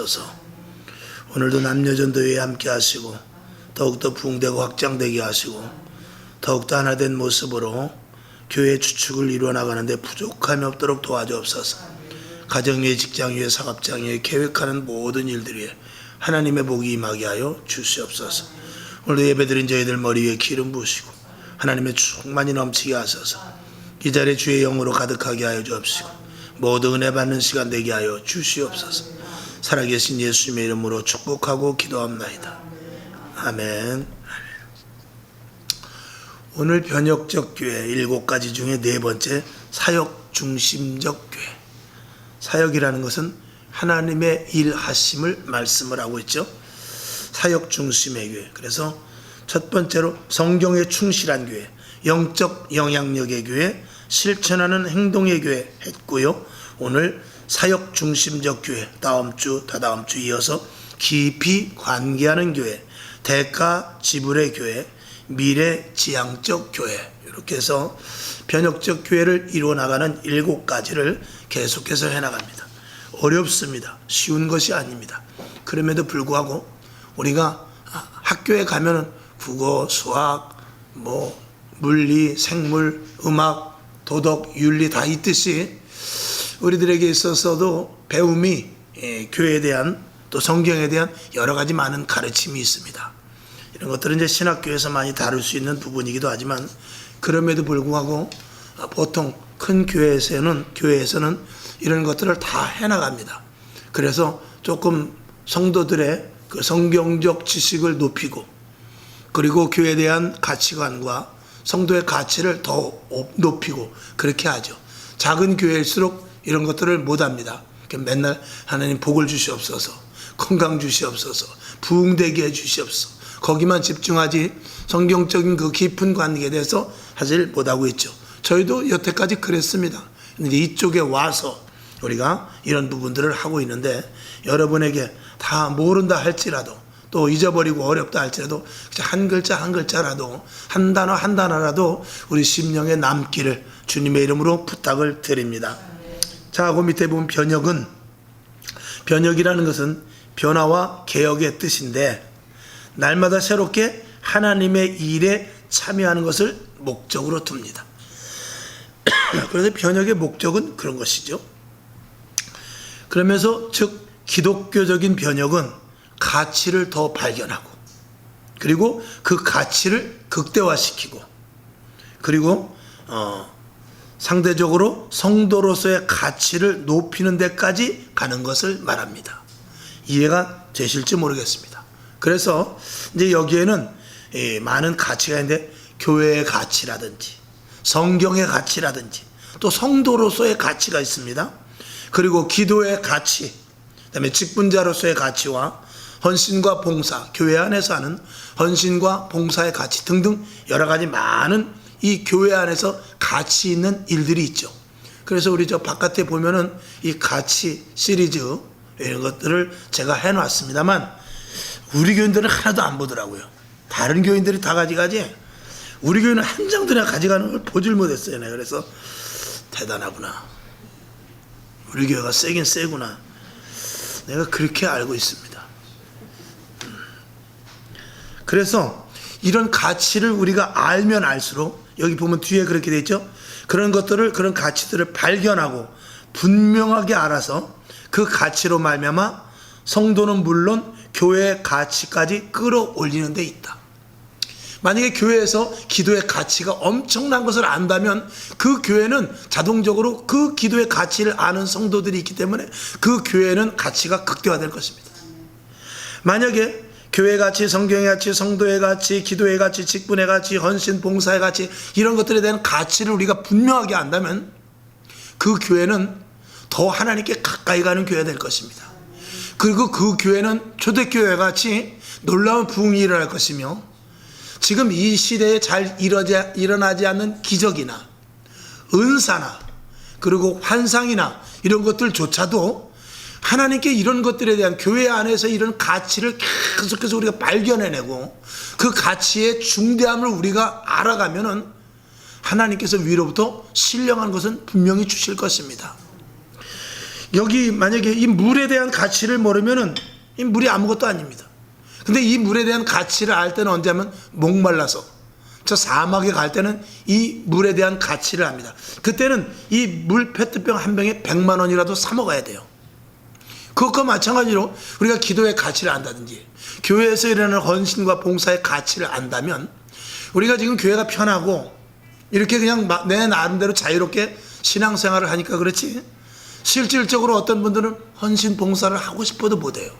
주옵소서. 오늘도 남녀전도회에 함께 하시고 더욱더 부흥되고 확장되게 하시고 더욱더 하나된 모습으로 교회 주축을 이루어나가는데 부족함이 없도록 도와주옵소서. 가정 위에 직장 위에 사업장 위에 계획하는 모든 일들 위에 하나님의 복이 임하게 하여 주시옵소서. 오늘도 예배드린 저희들 머리 위에 기름 부으시고 하나님의 충만히 넘치게 하소서. 이 자리에 주의 영으로 가득하게 하여 주옵시고 모든 은혜 받는 시간 되게 하여 주시옵소서. 살아계신 예수님의 이름으로 축복하고 기도합나이다. 아멘. 오늘 변혁적 교회 7가지 중에 4번째 사역 중심적 교회. 사역이라는 것은 하나님의 일하심을 말씀을 하고 있죠. 사역 중심의 교회. 그래서 첫 번째로 성경에 충실한 교회, 영적 영향력의 교회, 실천하는 행동의 교회 했고요. 오늘 사역 중심적 교회, 다음 주 다다음 주 이어서 깊이 관계하는 교회, 대가 지불의 교회, 미래지향적 교회, 이렇게 해서 변혁적 교회를 이루어나가는 7가지를 계속해서 해나갑니다. 어렵습니다. 쉬운 것이 아닙니다. 그럼에도 불구하고 우리가 학교에 가면은 국어, 수학, 물리, 생물, 음악, 도덕, 윤리 다 있듯이 우리들에게 있어서도 배움이 교회에 대한 또 성경에 대한 여러 가지 많은 가르침이 있습니다. 이런 것들은 이제 신학교에서 많이 다룰 수 있는 부분이기도 하지만 그럼에도 불구하고 보통 큰 교회에서는 이런 것들을 다 해나갑니다. 그래서 조금 성도들의 그 성경적 지식을 높이고 그리고 교회에 대한 가치관과 성도의 가치를 더 높이고 그렇게 하죠. 작은 교회일수록 이런 것들을 못합니다. 맨날 하나님 복을 주시옵소서, 건강 주시옵소서, 부흥되게 해주시옵소서, 거기만 집중하지 성경적인 그 깊은 관계에 대해서 사실 못하고 있죠. 저희도 여태까지 그랬습니다. 근데 이쪽에 와서 우리가 이런 부분들을 하고 있는데 여러분에게 다 모른다 할지라도 또 잊어버리고 어렵다 할지라도 한 글자 한 글자라도 한 단어 한 단어라도 우리 심령에 남기를 주님의 이름으로 부탁을 드립니다. 자, 그 밑에 보면 변혁이라는 것은 변화와 개혁의 뜻인데 날마다 새롭게 하나님의 일에 참여하는 것을 목적으로 둡니다. 그래서 변혁의 목적은 그런 것이죠. 그러면서 즉 기독교적인 변혁은 가치를 더 발견하고 그리고 그 가치를 극대화시키고 그리고 상대적으로 성도로서의 가치를 높이는 데까지 가는 것을 말합니다. 이해가 되실지 모르겠습니다. 그래서 이제 여기에는 많은 가치가 있는데 교회의 가치라든지 성경의 가치라든지 또 성도로서의 가치가 있습니다. 그리고 기도의 가치, 그다음에 직분자로서의 가치와 헌신과 봉사, 교회 안에서 하는 헌신과 봉사의 가치 등등 여러 가지 많은 이 교회 안에서 가치 있는 일들이 있죠. 그래서 우리 저 바깥에 보면은 이 가치 시리즈 이런 것들을 제가 해놨습니다만 우리 교인들은 하나도 안 보더라고요. 다른 교인들이 다 가져가지 우리 교회는 한 장도 내가 가져가는 걸 보질 못했어요. 내가 그래서 대단하구나. 우리 교회가 세긴 세구나. 내가 그렇게 알고 있습니다. 그래서 이런 가치를 우리가 알면 알수록 여기 보면 뒤에 그렇게 돼 있죠. 그런 것들을 그런 가치들을 발견하고 분명하게 알아서 그 가치로 말미암아 성도는 물론 교회의 가치까지 끌어올리는 데 있다. 만약에 교회에서 기도의 가치가 엄청난 것을 안다면 그 교회는 자동적으로 그 기도의 가치를 아는 성도들이 있기 때문에 그 교회는 가치가 극대화될 것입니다. 만약에 교회의 가치, 성경의 가치, 성도의 가치, 기도의 가치, 직분의 가치, 헌신, 봉사의 가치 이런 것들에 대한 가치를 우리가 분명하게 안다면 그 교회는 더 하나님께 가까이 가는 교회가 될 것입니다. 그리고 그 교회는 초대교회 같이 놀라운 부흥이 일어날 것이며 지금 이 시대에 잘 일어나지 않는 기적이나 은사나 그리고 환상이나 이런 것들조차도 하나님께 이런 것들에 대한 교회 안에서 이런 가치를 계속해서 우리가 발견해내고 그 가치의 중대함을 우리가 알아가면은 하나님께서 위로부터 신령한 것은 분명히 주실 것입니다. 여기 만약에 이 물에 대한 가치를 모르면은 이 물이 아무것도 아닙니다. 근데 이 물에 대한 가치를 알 때는 언제 하면 목말라서 저 사막에 갈 때는 이 물에 대한 가치를 압니다. 그때는 이 물 페트병 한 병에 100만 원이라도 사 먹어야 돼요. 그것과 마찬가지로 우리가 기도의 가치를 안다든지 교회에서 일어나는 헌신과 봉사의 가치를 안다면 우리가 지금 교회가 편하고 이렇게 그냥 내 나름대로 자유롭게 신앙생활을 하니까 그렇지 실질적으로 어떤 분들은 헌신 봉사를 하고 싶어도 못해요.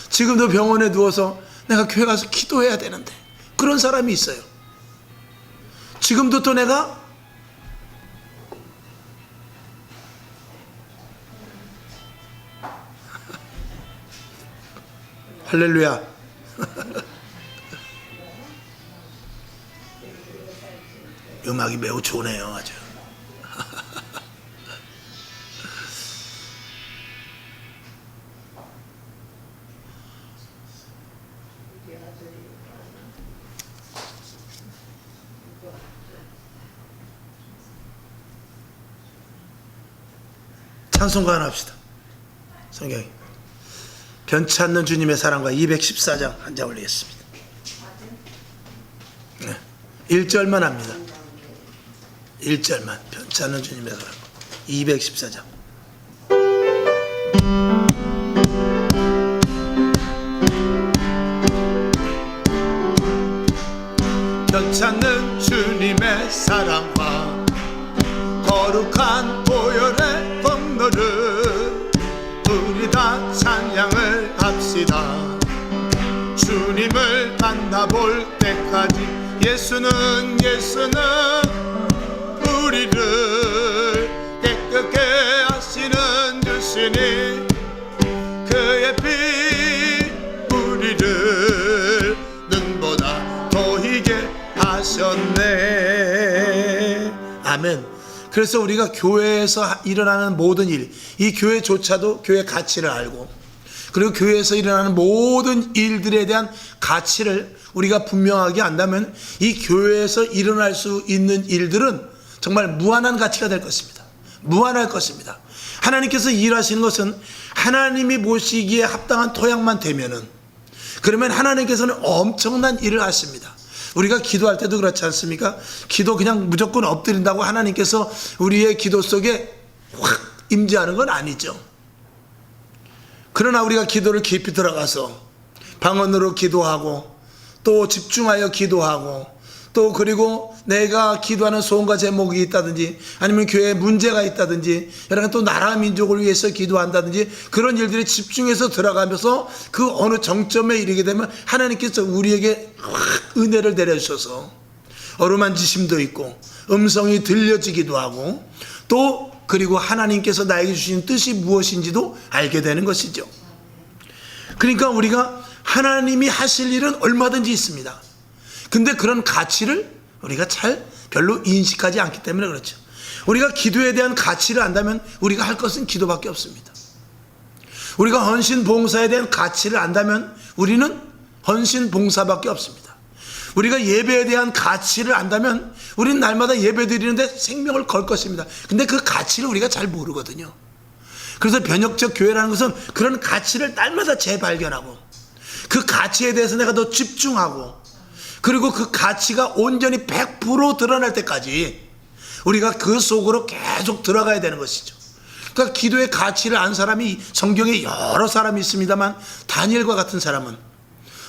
지금도 병원에 누워서 내가 교회 가서 기도해야 되는데 그런 사람이 있어요. 지금도 또 내가 할렐루야. 음악이 매우 좋네요. 아주. 찬송가 하나 합시다. 성경이 변치 않는 주님의 사랑과 214장 한 장 올리겠습니다. 네. 1절만 합니다. 1절만 변치 않는 주님의 사랑과 214장. 변치 않는 주님의 사랑과 거룩한 보혈의 법로를 우리 다 찬양을 합시다. 주님을 만나볼 때까지 예수는 우리를 깨끗게 하시는 주시니 그의 피 우리를 눈보다 더히게 하셨네. 아멘. 그래서 우리가 교회에서 일어나는 모든 일, 이 교회조차도 교회 가치를 알고 그리고 교회에서 일어나는 모든 일들에 대한 가치를 우리가 분명하게 안다면 이 교회에서 일어날 수 있는 일들은 정말 무한한 가치가 될 것입니다. 무한할 것입니다. 하나님께서 일하시는 것은 하나님이 보시기에 합당한 토양만 되면은 그러면 하나님께서는 엄청난 일을 하십니다. 우리가 기도할 때도 그렇지 않습니까? 기도 그냥 무조건 엎드린다고 하나님께서 우리의 기도 속에 확 임재하는 건 아니죠. 그러나 우리가 기도를 깊이 들어가서 방언으로 기도하고 또 집중하여 기도하고 또 그리고 내가 기도하는 소원과 제목이 있다든지 아니면 교회에 문제가 있다든지 여러 가지 또 나라 민족을 위해서 기도한다든지 그런 일들이 집중해서 들어가면서 그 어느 정점에 이르게 되면 하나님께서 우리에게 은혜를 내려주셔서 어루만지심도 있고 음성이 들려지기도 하고 또 그리고 하나님께서 나에게 주신 뜻이 무엇인지도 알게 되는 것이죠. 그러니까 우리가 하나님이 하실 일은 얼마든지 있습니다. 근데 그런 가치를 우리가 잘 별로 인식하지 않기 때문에 그렇죠. 우리가 기도에 대한 가치를 안다면 우리가 할 것은 기도밖에 없습니다. 우리가 헌신 봉사에 대한 가치를 안다면 우리는 헌신 봉사밖에 없습니다. 우리가 예배에 대한 가치를 안다면 우리는 날마다 예배 드리는데 생명을 걸 것입니다. 근데 그 가치를 우리가 잘 모르거든요. 그래서 변혁적 교회라는 것은 그런 가치를 날마다 재발견하고 그 가치에 대해서 내가 더 집중하고 그리고 그 가치가 온전히 100% 드러날 때까지 우리가 그 속으로 계속 들어가야 되는 것이죠. 그러니까 기도의 가치를 안 사람이 성경에 여러 사람이 있습니다만 다니엘과 같은 사람은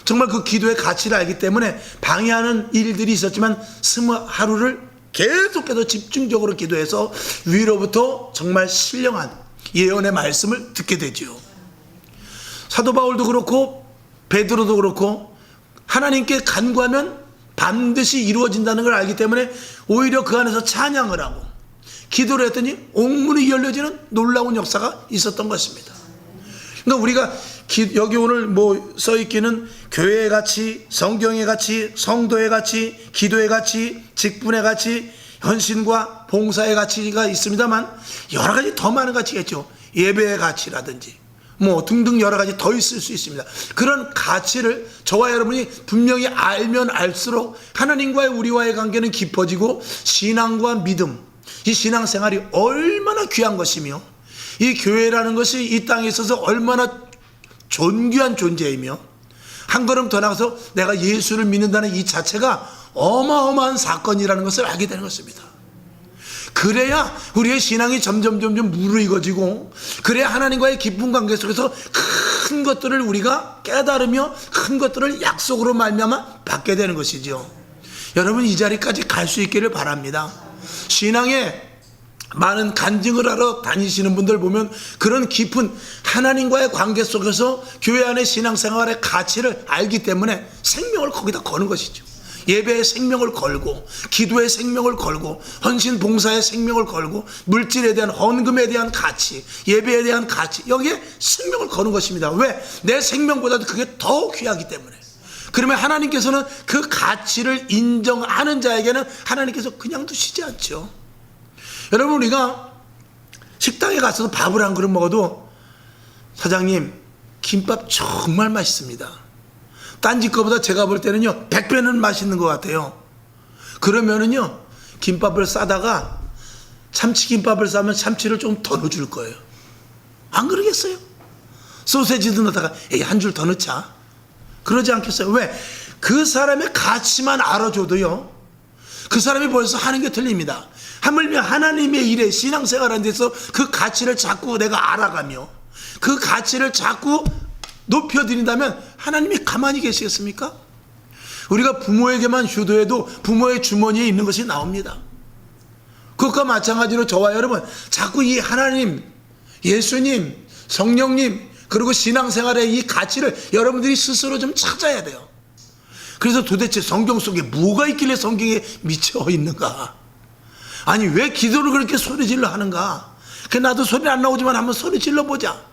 정말 그 기도의 가치를 알기 때문에 방해하는 일들이 있었지만 20하루를 계속해서 집중적으로 기도해서 위로부터 정말 신령한 예언의 말씀을 듣게 되죠. 사도 바울도 그렇고 베드로도 그렇고 하나님께 간구하면 반드시 이루어진다는 걸 알기 때문에 오히려 그 안에서 찬양을 하고 기도를 했더니 옥문이 열려지는 놀라운 역사가 있었던 것입니다. 그러니까 우리가 여기 오늘 뭐 써있기는 교회의 가치, 성경의 가치, 성도의 가치, 기도의 가치, 직분의 가치, 헌신과 봉사의 가치가 있습니다만 여러 가지 더 많은 가치가 있죠. 예배의 가치라든지 뭐 등등 여러 가지 더 있을 수 있습니다. 그런 가치를 저와 여러분이 분명히 알면 알수록 하나님과의 우리와의 관계는 깊어지고 신앙과 믿음, 이 신앙생활이 얼마나 귀한 것이며 이 교회라는 것이 이 땅에 있어서 얼마나 존귀한 존재이며 한 걸음 더 나가서 내가 예수를 믿는다는 이 자체가 어마어마한 사건이라는 것을 알게 되는 것입니다. 그래야 우리의 신앙이 점점 무르익어지고, 그래야 하나님과의 깊은 관계 속에서 큰 것들을 우리가 깨달으며 큰 것들을 약속으로 말미암아 받게 되는 것이죠. 여러분, 이 자리까지 갈 수 있기를 바랍니다. 신앙에 많은 간증을 하러 다니시는 분들 보면 그런 깊은 하나님과의 관계 속에서 교회 안의 신앙생활의 가치를 알기 때문에 생명을 거기다 거는 것이죠. 예배에 생명을 걸고, 기도에 생명을 걸고, 헌신 봉사에 생명을 걸고, 물질에 대한 헌금에 대한 가치, 예배에 대한 가치, 여기에 생명을 거는 것입니다. 왜? 내 생명보다도 그게 더 귀하기 때문에. 그러면 하나님께서는 그 가치를 인정하는 자에게는 하나님께서 그냥 두시지 않죠. 여러분, 우리가 식당에 가서 밥을 한 그릇 먹어도 사장님 김밥 정말 맛있습니다. 딴 집 거보다 제가 볼 때는요 100배는 맛있는 것 같아요. 그러면은요 김밥을 싸다가 참치김밥을 싸면 참치를 좀 더 넣어줄 거예요. 안 그러겠어요? 소세지도 넣다가 한 줄 더 넣자, 그러지 않겠어요? 왜? 그 사람의 가치만 알아줘도요 그 사람이 벌써 하는 게 틀립니다. 하물며 하나님의 일에 신앙생활하는 데서 그 가치를 자꾸 내가 알아가며 그 가치를 자꾸 높여드린다면 하나님이 가만히 계시겠습니까? 우리가 부모에게만 효도해도 부모의 주머니에 있는 것이 나옵니다. 그것과 마찬가지로 저와 여러분 자꾸 이 하나님, 예수님, 성령님, 그리고 신앙생활의 이 가치를 여러분들이 스스로 좀 찾아야 돼요. 그래서 도대체 성경 속에 뭐가 있길래 성경에 미쳐 있는가? 아니 왜 기도를 그렇게 소리질러 하는가? 나도 소리 안 나오지만 한번 소리질러 보자.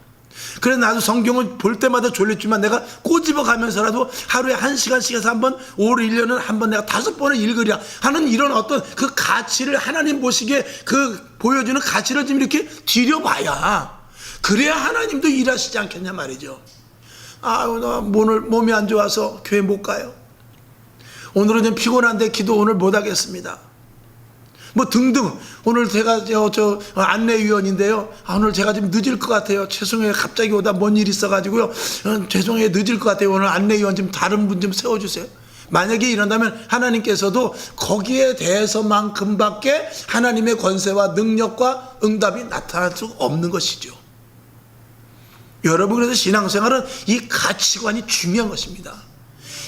그래, 나도 성경을 볼 때마다 졸렸지만 내가 꼬집어 가면서라도 하루에 1시간씩해서 한번, 올 1년은 한번 내가 5번을 읽으랴 하는 이런 어떤 그 가치를 하나님 보시기에 그 보여주는 가치를 좀 이렇게 들여봐야, 그래야 하나님도 일하시지 않겠냐 말이죠. 나 오늘 몸이 안 좋아서 교회 못 가요. 오늘은 좀 피곤한데 기도 오늘 못 하겠습니다. 뭐 등등. 오늘 제가 저 안내위원인데요. 오늘 제가 좀 늦을 것 같아요. 죄송해요. 갑자기 오다 뭔 일 있어가지고요. 죄송해요. 늦을 것 같아요. 오늘 안내위원 좀 다른 분 좀 세워주세요. 만약에 이런다면 하나님께서도 거기에 대해서만큼밖에 하나님의 권세와 능력과 응답이 나타날 수 없는 것이죠. 여러분, 그래서 신앙생활은 이 가치관이 중요한 것입니다.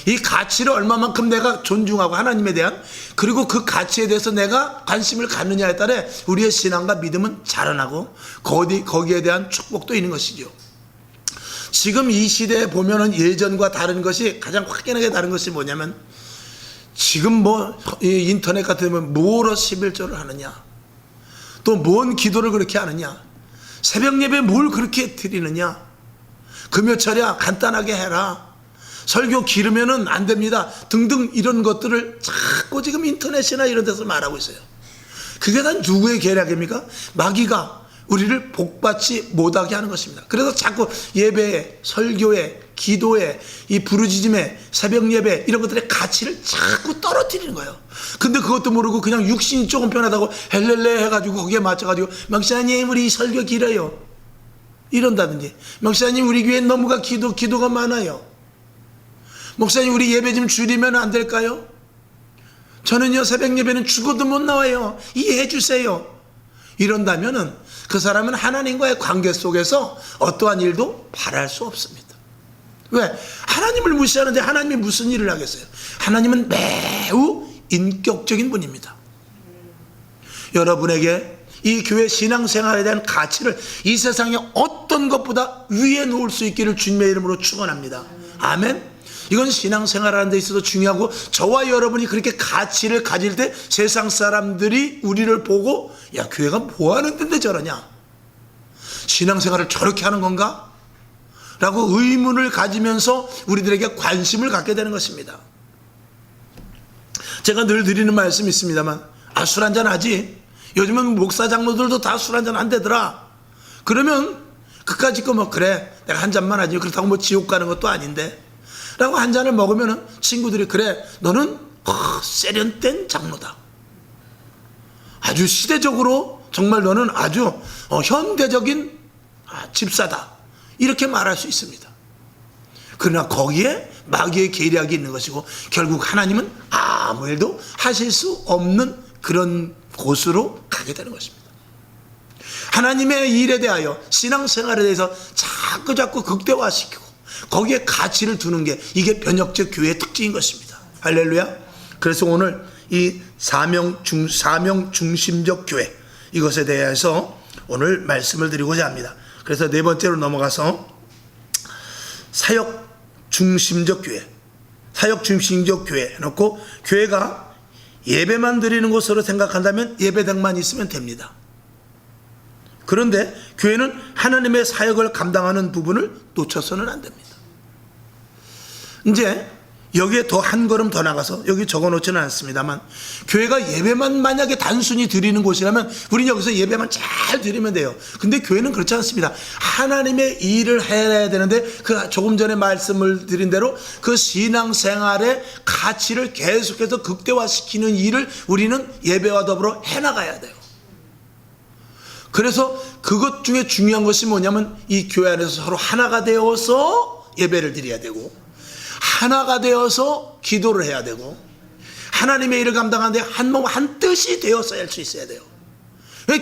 이 가치를 얼마만큼 내가 존중하고 하나님에 대한, 그리고 그 가치에 대해서 내가 관심을 갖느냐에 따라 우리의 신앙과 믿음은 자라나고 거기에 대한 축복도 있는 것이죠. 지금 이 시대에 보면은 예전과 다른 것이, 가장 확연하게 다른 것이 뭐냐면, 지금 뭐 인터넷 같은 데면 뭐로 11조를 하느냐, 또 뭔 기도를 그렇게 하느냐, 새벽 예배 뭘 그렇게 드리느냐, 금요철야 간단하게 해라, 설교 기르면은 안 됩니다 등등, 이런 것들을 자꾸 지금 인터넷이나 이런 데서 말하고 있어요. 그게 다 누구의 계략입니까? 마귀가 우리를 복받지 못하게 하는 것입니다. 그래서 자꾸 예배에, 설교에, 기도에, 이 부르짖음에, 새벽 예배, 이런 것들의 가치를 자꾸 떨어뜨리는 거예요. 근데 그것도 모르고 그냥 육신이 조금 편하다고 헬렐레 해가지고 거기에 맞춰가지고 목사님 우리 설교 길어요 이런다든지, 목사님 우리 교회 너무가 기도가 많아요, 목사님 우리 예배 좀 줄이면 안 될까요? 저는요 새벽 예배는 죽어도 못 나와요, 이해해 주세요. 이런다면은 그 사람은 하나님과의 관계 속에서 어떠한 일도 바랄 수 없습니다. 왜? 하나님을 무시하는데 하나님이 무슨 일을 하겠어요? 하나님은 매우 인격적인 분입니다. 여러분에게 이 교회 신앙생활에 대한 가치를 이 세상의 어떤 것보다 위에 놓을 수 있기를 주님의 이름으로 축원합니다. 아멘. 이건 신앙생활하는 데 있어서 중요하고, 저와 여러분이 그렇게 가치를 가질 때 세상 사람들이 우리를 보고 야 교회가 뭐하는 데인데 저러냐, 신앙생활을 저렇게 하는 건가? 라고 의문을 가지면서 우리들에게 관심을 갖게 되는 것입니다. 제가 늘 드리는 말씀이 있습니다만, 술 한잔 하지, 요즘은 목사 장로들도 다 술 한잔 안 되더라. 그러면 그까짓 거 뭐 그래 내가 한 잔만 하지, 그렇다고 뭐 지옥 가는 것도 아닌데 라고 한 잔을 먹으면 친구들이 그래 너는 세련된 장로다, 아주 시대적으로 정말 너는 아주 현대적인 집사다, 이렇게 말할 수 있습니다. 그러나 거기에 마귀의 계략이 있는 것이고 결국 하나님은 아무 일도 하실 수 없는 그런 곳으로 가게 되는 것입니다. 하나님의 일에 대하여, 신앙생활에 대해서 자꾸 극대화시키고 거기에 가치를 두는 게, 이게 변혁적 교회의 특징인 것입니다. 할렐루야. 그래서 오늘 이 사명 중심적 교회, 이것에 대해서 오늘 말씀을 드리고자 합니다. 그래서 네 번째로 넘어가서 사역 중심적 교회, 사역 중심적 교회 놓고, 교회가 예배만 드리는 곳으로 생각한다면 예배당만 있으면 됩니다. 그런데 교회는 하나님의 사역을 감당하는 부분을 놓쳐서는 안 됩니다. 이제 여기에 더 한 걸음 더 나가서, 여기 적어놓지는 않습니다만, 교회가 예배만 만약에 단순히 드리는 곳이라면 우리는 여기서 예배만 잘 드리면 돼요. 근데 교회는 그렇지 않습니다. 하나님의 일을 해야 되는데, 그 조금 전에 말씀을 드린 대로 그 신앙생활의 가치를 계속해서 극대화시키는 일을 우리는 예배와 더불어 해나가야 돼요. 그래서 그것 중에 중요한 것이 뭐냐면, 이 교회 안에서 서로 하나가 되어서 예배를 드려야 되고, 하나가 되어서 기도를 해야 되고, 하나님의 일을 감당하는데 한 몸 한 뜻이 되어서 할 수 있어야 돼요.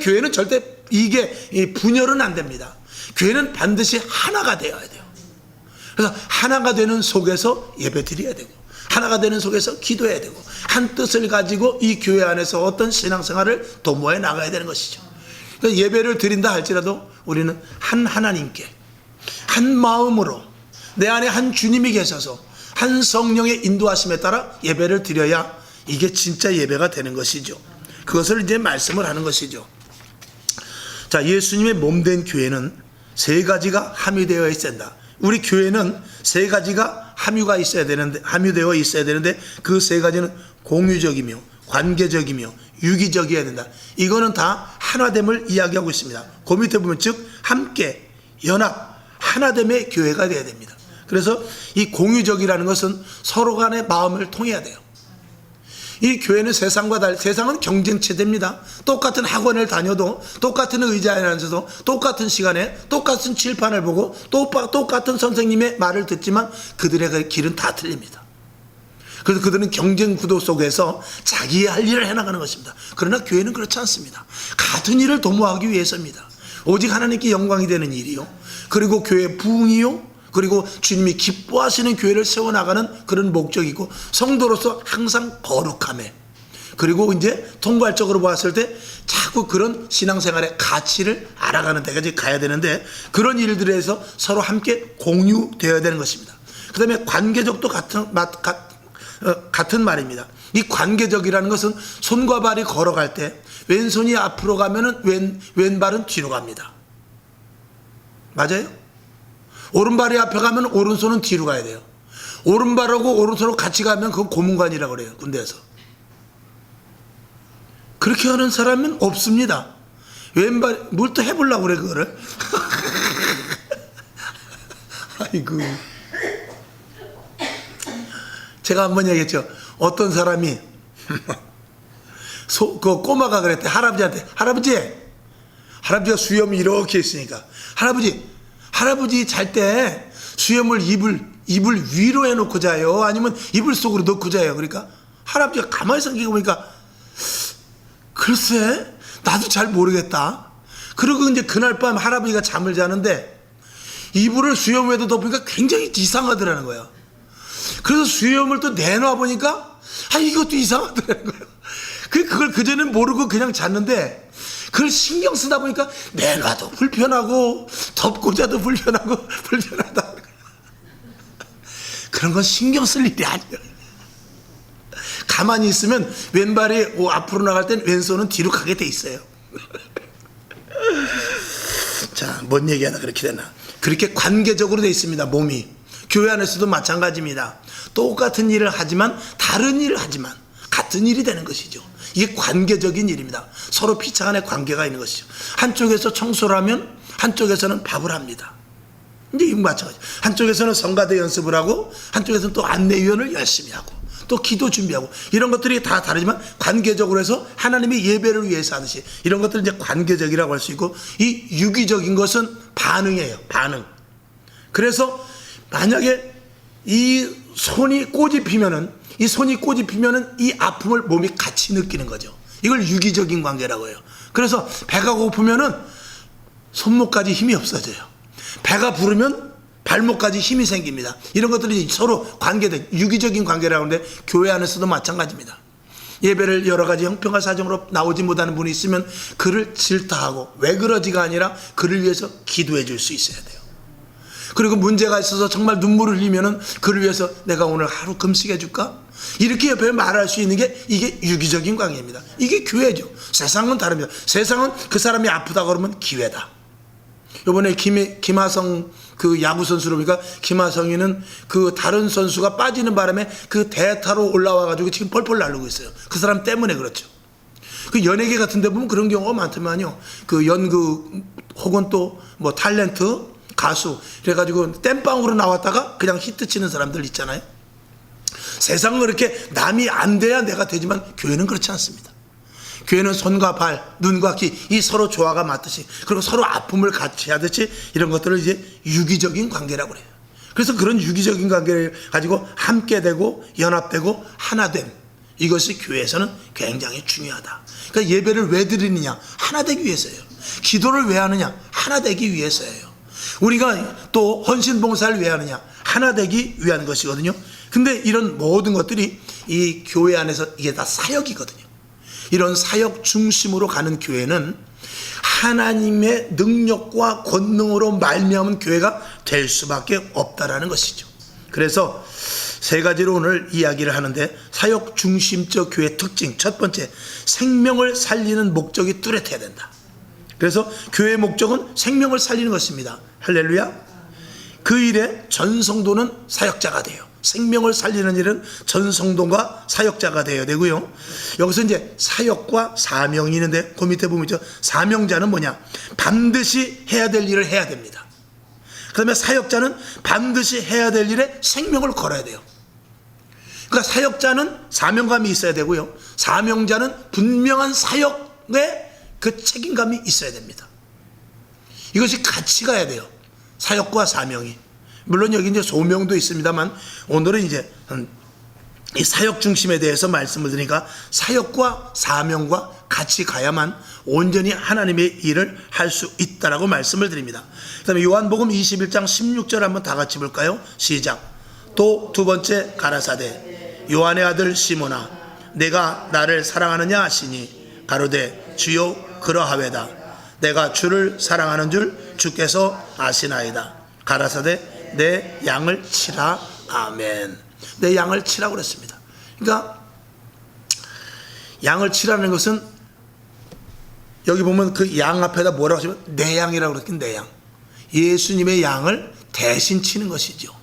교회는 절대 이게 분열은 안 됩니다. 교회는 반드시 하나가 되어야 돼요. 그래서 하나가 되는 속에서 예배 드려야 되고, 하나가 되는 속에서 기도해야 되고, 한 뜻을 가지고 이 교회 안에서 어떤 신앙생활을 도모해 나가야 되는 것이죠. 그래서 예배를 드린다 할지라도 우리는 한 하나님께 한 마음으로, 내 안에 한 주님이 계셔서 한 성령의 인도하심에 따라 예배를 드려야 이게 진짜 예배가 되는 것이죠. 그것을 이제 말씀을 하는 것이죠. 자, 예수님의 몸된 교회는 세 가지가 함유되어 있어야 된다. 우리 교회는 세 가지가 함유되어 있어야 되는데 그 세 가지는 공유적이며 관계적이며 유기적이어야 된다. 이거는 다 하나됨을 이야기하고 있습니다. 그 밑에 보면 즉 함께 연합 하나됨의 교회가 되어야 됩니다. 그래서 이 공유적이라는 것은 서로 간의 마음을 통해야 돼요. 이 교회는 세상과 달리, 세상은 경쟁체제입니다. 똑같은 학원을 다녀도, 똑같은 의자에 앉아서, 똑같은 시간에 똑같은 칠판을 보고 똑같은 선생님의 말을 듣지만 그들의 길은 다 틀립니다. 그래서 그들은 경쟁 구도 속에서 자기의 할 일을 해나가는 것입니다. 그러나 교회는 그렇지 않습니다. 같은 일을 도모하기 위해서입니다. 오직 하나님께 영광이 되는 일이요, 그리고 교회의 부흥이요, 그리고 주님이 기뻐하시는 교회를 세워나가는 그런 목적이고, 성도로서 항상 거룩함에, 그리고 이제 통괄적으로 보았을 때 자꾸 그런 신앙생활의 가치를 알아가는 데까지 가야 되는데, 그런 일들에서 서로 함께 공유되어야 되는 것입니다. 그 다음에 관계적도 같은 말입니다. 이 관계적이라는 것은 손과 발이 걸어갈 때 왼손이 앞으로 가면은 왼발은 뒤로 갑니다. 맞아요? 오른발이 앞에 가면 오른손은 뒤로 가야 돼요. 오른발하고 오른손으로 같이 가면 그건 고문관이라고 그래요, 군대에서. 그렇게 하는 사람은 없습니다. 왼발, 뭘 또 해보려고 그래, 그거를. 아이고. 제가 한번 얘기했죠. 어떤 사람이, 그 꼬마가 그랬대, 할아버지한테. 할아버지가 수염이 이렇게 있으니까. 할아버지 잘 때 수염을 이불 위로 해놓고 자요? 아니면 이불 속으로 넣고 자요? 그러니까 할아버지가 가만히 생각해 보니까, 글쎄, 나도 잘 모르겠다. 그리고 이제 그날 밤 할아버지가 잠을 자는데 이불을 수염 위에다 덮으니까 굉장히 이상하더라는 거예요. 그래서 수염을 또 내놔 보니까, 이것도 이상하더라는 거예요. 그걸 그전엔 모르고 그냥 잤는데, 그걸 신경 쓰다 보니까 내놔도 불편하고 덮고 자도 불편하다. 그런 건 신경 쓸 일이 아니에요. 가만히 있으면 왼발이 앞으로 나갈 땐 왼손은 뒤로 가게 돼 있어요. 자, 뭔 얘기하나 그렇게 되나. 그렇게 관계적으로 돼 있습니다, 몸이. 교회 안에서도 마찬가지입니다. 똑같은 일을 하지만 다른 일을 하지만 같은 일이 되는 것이죠. 이게 관계적인 일입니다. 서로 피차 간의 관계가 있는 것이죠. 한쪽에서 청소를 하면 한쪽에서는 밥을 합니다. 이제 이거 마찬가지. 한쪽에서는 성가대 연습을 하고 한쪽에서는 또 안내위원을 열심히 하고 또 기도 준비하고, 이런 것들이 다 다르지만 관계적으로 해서 하나님이 예배를 위해서 하듯이 이런 것들은 이제 관계적이라고 할 수 있고, 이 유기적인 것은 반응이에요. 반응. 그래서 만약에 이 손이 꽃이 피면은 이 아픔을 몸이 같이 느끼는 거죠. 이걸 유기적인 관계라고 해요. 그래서 배가 고프면은 손목까지 힘이 없어져요. 배가 부르면 발목까지 힘이 생깁니다. 이런 것들이 서로 관계된 유기적인 관계라고 하는데, 교회 안에서도 마찬가지입니다. 예배를 여러 가지 형편과 사정으로 나오지 못하는 분이 있으면 그를 질타하고 왜 그러지가 아니라 그를 위해서 기도해 줄 수 있어야 돼요. 그리고 문제가 있어서 정말 눈물을 흘리면은 그를 위해서 내가 오늘 하루 금식해 줄까? 이렇게 옆에 말할 수 있는 게 이게 유기적인 관계입니다. 이게 교회죠. 세상은 다릅니다. 세상은 그 사람이 아프다 그러면 기회다. 이번에 김하성 그 야구 선수로 보니까, 김하성이는 그 다른 선수가 빠지는 바람에 그 대타로 올라와가지고 지금 펄펄 날르고 있어요. 그 사람 때문에 그렇죠. 그 연예계 같은 데 보면 그런 경우가 많더만요. 그 연극 혹은 또 뭐 탤런트 가수 그래가지고 땜빵으로 나왔다가 그냥 히트 치는 사람들 있잖아요. 세상은 그렇게 남이 안 돼야 내가 되지만 교회는 그렇지 않습니다. 교회는 손과 발, 눈과 귀, 이 서로 조화가 맞듯이, 그리고 서로 아픔을 같이 하듯이 이런 것들을 이제 유기적인 관계라고 그래요. 그래서 그런 유기적인 관계를 가지고 함께 되고 연합되고 하나됨, 이것이 교회에서는 굉장히 중요하다. 그러니까 예배를 왜 드리느냐? 하나 되기 위해서예요. 기도를 왜 하느냐? 하나 되기 위해서예요. 우리가 또 헌신봉사를 왜 하느냐? 하나 되기 위한 것이거든요. 근데 이런 모든 것들이 이 교회 안에서 이게 다 사역이거든요. 이런 사역 중심으로 가는 교회는 하나님의 능력과 권능으로 말미암은 교회가 될 수밖에 없다라는 것이죠. 그래서 세 가지로 오늘 이야기를 하는데, 사역 중심적 교회의 특징, 첫 번째, 생명을 살리는 목적이 뚜렷해야 된다. 그래서 교회의 목적은 생명을 살리는 것입니다. 할렐루야. 그 일에 전 성도는 사역자가 돼요. 생명을 살리는 일은 전 성도가 사역자가 되어야 되고요. 여기서 이제 사역과 사명이 있는데, 그 밑에 보면 있죠. 사명자는 뭐냐? 반드시 해야 될 일을 해야 됩니다. 그 다음에 사역자는 반드시 해야 될 일에 생명을 걸어야 돼요. 그러니까 사역자는 사명감이 있어야 되고요. 사명자는 분명한 사역에 그 책임감이 있어야 됩니다. 이것이 같이 가야 돼요. 사역과 사명이. 물론 여기 이제 소명도 있습니다만, 오늘은 이제 이 사역 중심에 대해서 말씀을 드리니까 사역과 사명과 같이 가야만 온전히 하나님의 일을 할 수 있다라고 말씀을 드립니다. 그 다음에 요한복음 21장 16절 한번 다 같이 볼까요? 시작. 또 두 번째 가라사대 요한의 아들 시몬아, 내가 나를 사랑하느냐 하시니 가로되 주여 그러하외다. 내가 주를 사랑하는 줄 주께서 아시나이다. 가라사대 내 양을 치라. 아멘. 내 양을 치라고 그랬습니다. 그러니까 양을 치라는 것은, 여기 보면 그 양 앞에다 뭐라고 하시면 내 양이라고 그랬긴, 내 양. 예수님의 양을 대신 치는 것이죠.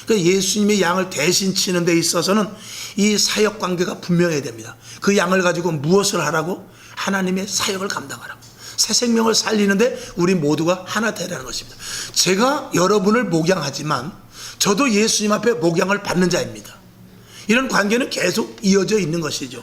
그러니까 예수님의 양을 대신 치는 데 있어서는 이 사역 관계가 분명해야 됩니다. 그 양을 가지고 무엇을 하라고? 하나님의 사역을 감당하라고. 새 생명을 살리는데 우리 모두가 하나 되라는 것입니다. 제가 여러분을 목양하지만 저도 예수님 앞에 목양을 받는 자입니다. 이런 관계는 계속 이어져 있는 것이죠.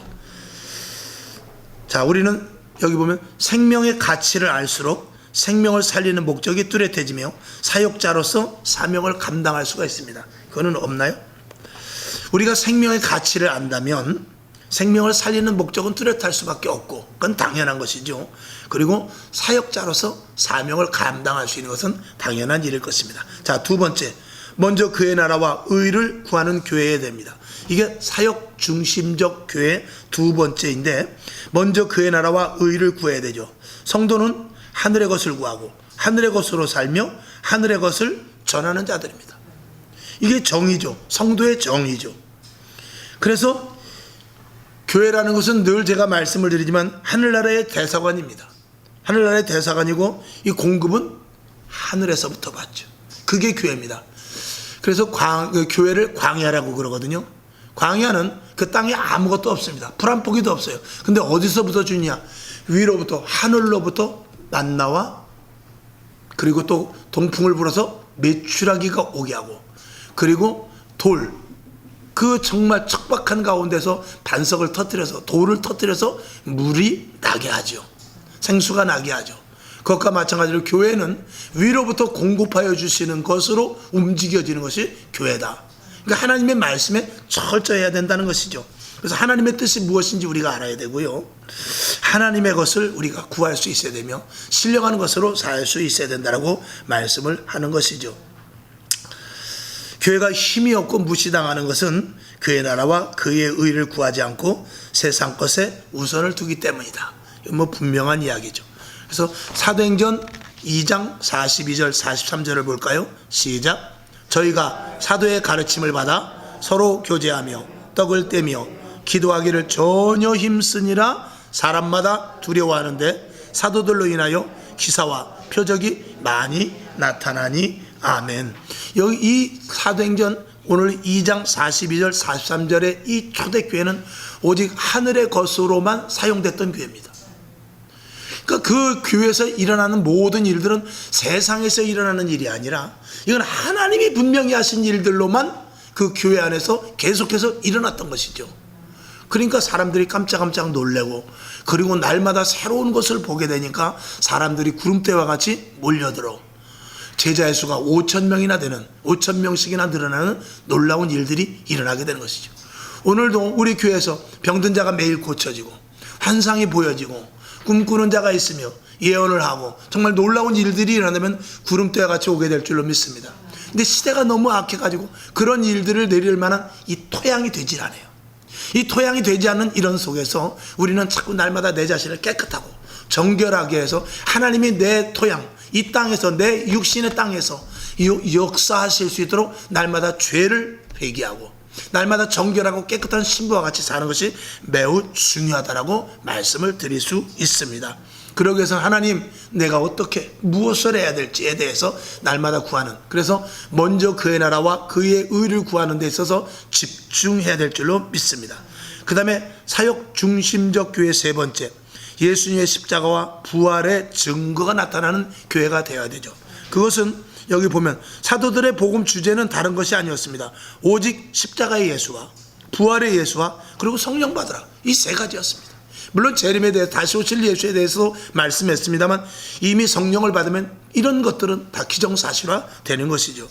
자, 우리는 여기 보면 생명의 가치를 알수록 생명을 살리는 목적이 뚜렷해지며 사역자로서 사명을 감당할 수가 있습니다. 그거는 없나요? 우리가 생명의 가치를 안다면 생명을 살리는 목적은 뚜렷할 수밖에 없고, 그건 당연한 것이죠. 그리고 사역자로서 사명을 감당할 수 있는 것은 당연한 일일 것입니다. 자, 두 번째, 먼저 그의 나라와 의를 구하는 교회여야 됩니다. 이게 사역 중심적 교회의 두 번째인데, 먼저 그의 나라와 의를 구해야 되죠. 성도는 하늘의 것을 구하고 하늘의 것으로 살며 하늘의 것을 전하는 자들입니다. 이게 정의죠. 성도의 정의죠. 그래서 교회라는 것은 늘 제가 말씀을 드리지만 하늘나라의 대사관입니다. 하늘나라의 대사관이고, 이 공급은 하늘에서부터 받죠. 그게 교회입니다. 그래서 교회를 광야라고 그러거든요. 광야는 그 땅에 아무것도 없습니다. 풀 한 포기도 없어요. 근데 어디서부터 주냐? 위로부터, 하늘로부터 만나와, 그리고 또 동풍을 불어서 메추라기가 오게 하고, 그리고 돌, 그 정말 척박한 가운데서 반석을 터뜨려서 돌을 터뜨려서 물이 나게 하죠. 생수가 나게 하죠. 그것과 마찬가지로 교회는 위로부터 공급하여 주시는 것으로 움직여지는 것이 교회다. 그러니까 하나님의 말씀에 철저해야 된다는 것이죠. 그래서 하나님의 뜻이 무엇인지 우리가 알아야 되고요. 하나님의 것을 우리가 구할 수 있어야 되며 신령한 것으로 살 수 있어야 된다고 말씀을 하는 것이죠. 교회가 힘이 없고 무시당하는 것은 그의 나라와 그의 의를 구하지 않고 세상 것에 우선을 두기 때문이다. 이건 분명한 이야기죠. 그래서 사도행전 2장 42절 43절을 볼까요? 시작. 저희가 사도의 가르침을 받아 서로 교제하며 떡을 떼며 기도하기를 전혀 힘쓰니라 사람마다 두려워하는데 사도들로 인하여 기사와 표적이 많이 나타나니 아멘. 여기 이 사도행전 오늘 2장 42절 43절의 이 초대교회는 오직 하늘의 것으로만 사용됐던 교회입니다. 그러니까 그 교회에서 일어나는 모든 일들은 세상에서 일어나는 일이 아니라 이건 하나님이 분명히 하신 일들로만 그 교회 안에서 계속해서 일어났던 것이죠. 그러니까 사람들이 깜짝깜짝 놀래고 그리고 날마다 새로운 것을 보게 되니까 사람들이 구름대와 같이 몰려들어 제자의 수가 5,000명이나 되는 5,000명씩이나 늘어나는 놀라운 일들이 일어나게 되는 것이죠. 오늘도 우리 교회에서 병든 자가 매일 고쳐지고 환상이 보여지고 꿈꾸는 자가 있으며 예언을 하고 정말 놀라운 일들이 일어나면 구름대와 같이 오게 될 줄로 믿습니다. 근데 시대가 너무 악해가지고 그런 일들을 내릴 만한 이 토양이 되질 않아요. 이 토양이 되지 않는 이런 속에서 우리는 자꾸 날마다 내 자신을 깨끗하고 정결하게 해서 하나님이 내 토양, 이 땅에서 내 육신의 땅에서 역사하실 수 있도록 날마다 죄를 회개하고 날마다 정결하고 깨끗한 신부와 같이 사는 것이 매우 중요하다라고 말씀을 드릴 수 있습니다. 그러기 위해서 하나님 내가 어떻게 무엇을 해야 될지에 대해서 날마다 구하는, 그래서 먼저 그의 나라와 그의 의를 구하는 데 있어서 집중해야 될 줄로 믿습니다. 그 다음에 사역 중심적 교회 세 번째, 예수님의 십자가와 부활의 증거가 나타나는 교회가 되어야 되죠. 그것은 여기 보면 사도들의 복음 주제는 다른 것이 아니었습니다. 오직 십자가의 예수와 부활의 예수와 그리고 성령 받으라, 이 세 가지였습니다. 물론 재림에 대해 다시 오실 예수에 대해서도 말씀했습니다만 이미 성령을 받으면 이런 것들은 다 기정사실화 되는 것이죠.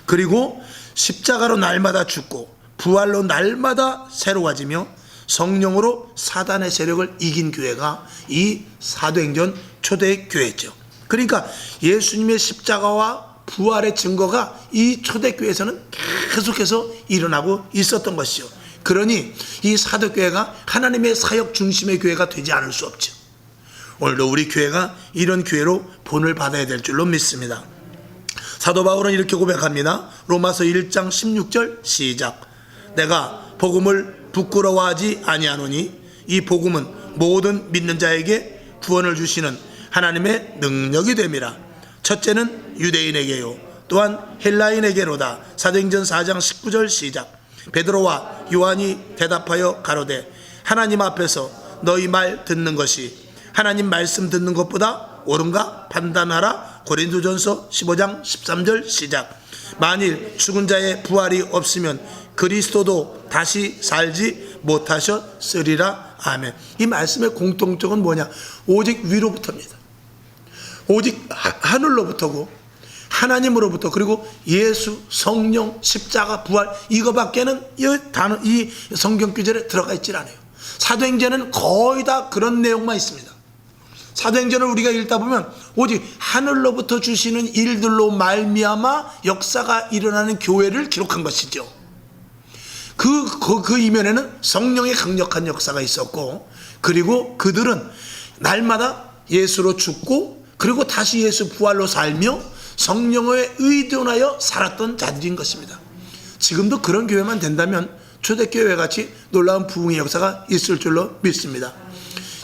그리고 십자가로 날마다 죽고 부활로 날마다 새로워지며 성령으로 사단의 세력을 이긴 교회가 이 사도행전 초대교회죠. 그러니까 예수님의 십자가와 부활의 증거가 이 초대교회에서는 계속해서 일어나고 있었던 것이죠. 그러니 이 사도교회가 하나님의 사역 중심의 교회가 되지 않을 수 없죠. 오늘도 우리 교회가 이런 교회로 본을 받아야 될 줄로 믿습니다. 사도 바울은 이렇게 고백합니다. 로마서 1장 16절 시작. 내가 복음을 부끄러워하지 아니하노니 이 복음은 모든 믿는 자에게 구원을 주시는 하나님의 능력이 됨이라. 첫째는 유대인에게요 또한 헬라인에게로다. 사도행전 4장 19절 시작. 베드로와 요한이 대답하여 가로되 하나님 앞에서 너희 말 듣는 것이 하나님 말씀 듣는 것보다 옳은가 판단하라. 고린도전서 15장 13절 시작. 만일 죽은 자의 부활이 없으면 그리스도도 다시 살지 못하셨으리라. 아멘. 이 말씀의 공통점은 뭐냐? 오직 위로부터입니다. 오직 하늘로부터고 하나님으로부터, 그리고 예수, 성령, 십자가, 부활, 이거밖에는 이 성경 구절에 들어가 있질 않아요. 사도행전은 거의 다 그런 내용만 있습니다. 사도행전을 우리가 읽다 보면 오직 하늘로부터 주시는 일들로 말미암아 역사가 일어나는 교회를 기록한 것이죠. 그 이면에는 성령의 강력한 역사가 있었고, 그리고 그들은 날마다 예수로 죽고 그리고 다시 예수 부활로 살며 성령의 의존하여 살았던 자들인 것입니다. 지금도 그런 교회만 된다면 초대교회 같이 놀라운 부흥의 역사가 있을 줄로 믿습니다.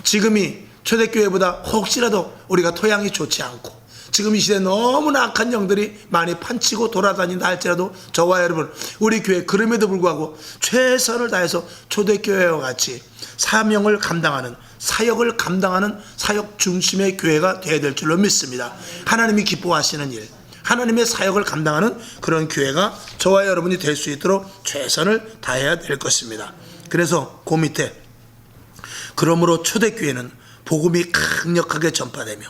지금이 초대교회보다 혹시라도 우리가 토양이 좋지 않고 지금 이 시대에 너무나 악한 영들이 많이 판치고 돌아다닌다 할지라도 저와 여러분, 우리 교회 그럼에도 불구하고 최선을 다해서 초대교회와 같이 사명을 감당하는, 사역을 감당하는 사역 중심의 교회가 되어야 될 줄로 믿습니다. 하나님이 기뻐하시는 일, 하나님의 사역을 감당하는 그런 교회가 저와 여러분이 될 수 있도록 최선을 다해야 될 것입니다. 그래서 그 밑에 그러므로 초대교회는 복음이 강력하게 전파되며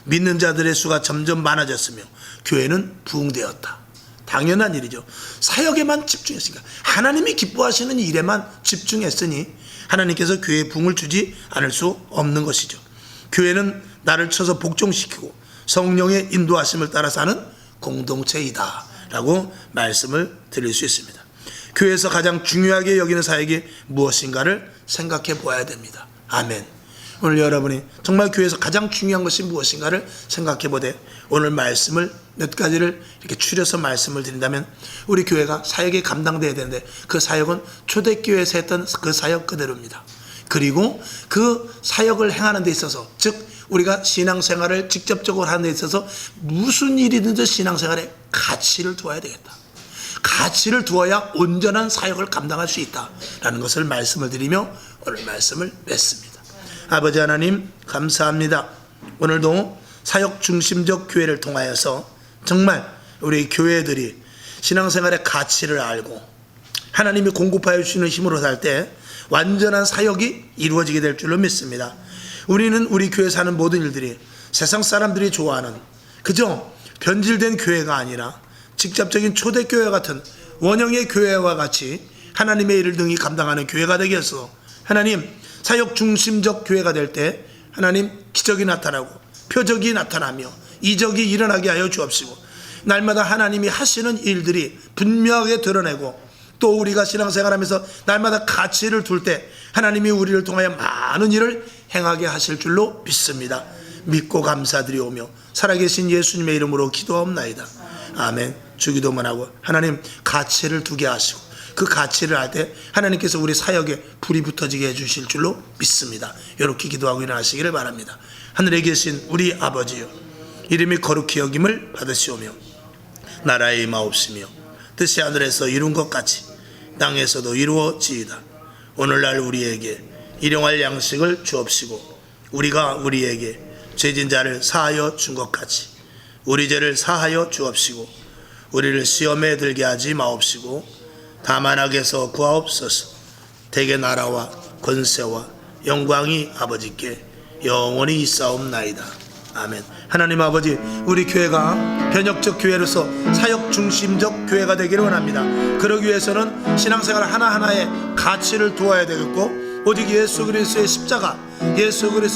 믿는 자들의 수가 점점 많아졌으며 교회는 부흥되었다. 당연한 일이죠. 사역에만 집중했으니까, 하나님이 기뻐하시는 일에만 집중했으니 하나님께서 교회에 부흥을 주지 않을 수 없는 것이죠. 교회는 나를 쳐서 복종시키고 성령의 인도하심을 따라 사는 공동체이다 라고 말씀을 드릴 수 있습니다. 교회에서 가장 중요하게 여기는 사역이 무엇인가를 생각해 보아야 됩니다. 아멘. 오늘 여러분이 정말 교회에서 가장 중요한 것이 무엇인가를 생각해 보되 오늘 말씀을 몇 가지를 이렇게 추려서 말씀을 드린다면, 우리 교회가 사역이 감당돼야 되는데 그 사역은 초대교회에서 했던 그 사역 그대로입니다. 그리고 그 사역을 행하는 데 있어서, 즉 우리가 신앙생활을 직접적으로 하는 데 있어서 무슨 일이든지 신앙생활에 가치를 두어야 되겠다. 가치를 두어야 온전한 사역을 감당할 수 있다라는 것을 말씀을 드리며 오늘 말씀을 맺습니다. 아버지 하나님 감사합니다. 오늘도 사역 중심적 교회를 통하여서 정말 우리 교회들이 신앙생활의 가치를 알고 하나님이 공급하여 주시는 힘으로 살 때 완전한 사역이 이루어지게 될 줄로 믿습니다. 우리는 우리 교회 사는 모든 일들이 세상 사람들이 좋아하는 그저 변질된 교회가 아니라 직접적인 초대교회 같은 원형의 교회와 같이 하나님의 일을 능히 감당하는 교회가 되게 해서 하나님 사역 중심적 교회가 될 때 하나님 기적이 나타나고 표적이 나타나며 이적이 일어나게 하여 주옵시고, 날마다 하나님이 하시는 일들이 분명하게 드러내고 또 우리가 신앙생활하면서 날마다 가치를 둘 때 하나님이 우리를 통하여 많은 일을 행하게 하실 줄로 믿습니다. 믿고 감사드리오며 살아계신 예수님의 이름으로 기도하옵나이다. 아멘. 주기도만 하고 하나님 가치를 두게 하시고 그 가치를 알 때 하나님께서 우리 사역에 불이 붙어지게 해주실 줄로 믿습니다. 이렇게 기도하고 일어나시기를 바랍니다. 하늘에 계신 우리 아버지여, 이름이 거룩히 여김을 받으시오며 나라의 임하옵시며 뜻이 하늘에서 이룬 것 같이 땅에서도 이루어지이다. 오늘날 우리에게 일용할 양식을 주옵시고 우리가 우리에게 죄진 자를 사하여 준 것 같이 우리 죄를 사하여 주옵시고 우리를 시험에 들게 하지 마옵시고 다만 악에서 구하옵소서. 대개 나라와 권세와 영광이 아버지께 영원히 있사옵나이다. 아멘. 하나님 아버지, 우리 교회가 변혁적 교회로서 사역 중심적 교회가 되기를 원합니다. 그러기 위해서는 신앙생활 하나하나에 가치를 두어야 되겠고 오직 예수 그리스도의 십자가, 예수 그리스도